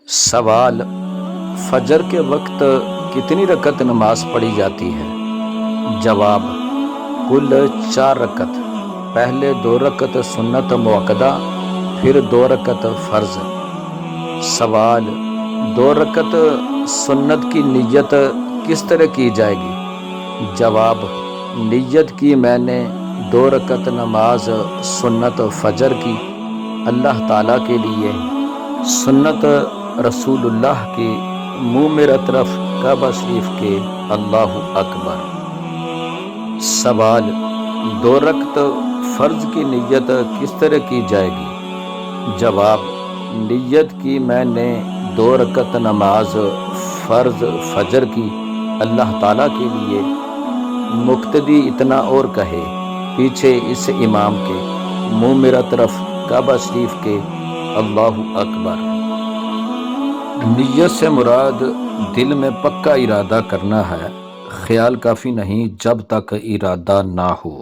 سوال: فجر کے وقت کتنی رکعت نماز پڑھی جاتی ہے؟ جواب: کل 4 رکعت، پہلے 2 رکعت سنت مؤکدہ، پھر 2 رکعت فرض۔ سوال: 2 رکعت سنت کی نیت کس طرح کی جائے گی؟ جواب: نیت کی میں نے 2 رکعت نماز سنت فجر کی اللہ تعالیٰ کے لیے، سنت رسول اللہ کی منہ میرا طرف کعبہ شریف کے اللہ اکبر۔ سوال: 2 رکعت فرض کی نیت کس طرح کی جائے گی؟ جواب: نیت کی میں نے 2 رکعت نماز فرض فجر کی اللہ تعالیٰ کے لیے، مقتدی اتنا اور کہے پیچھے اس امام کے، منہ میرا طرف کعبہ شریف کے اللہ اکبر۔ نیت سے مراد دل میں پکا ارادہ کرنا ہے، خیال کافی نہیں جب تک ارادہ نہ ہو۔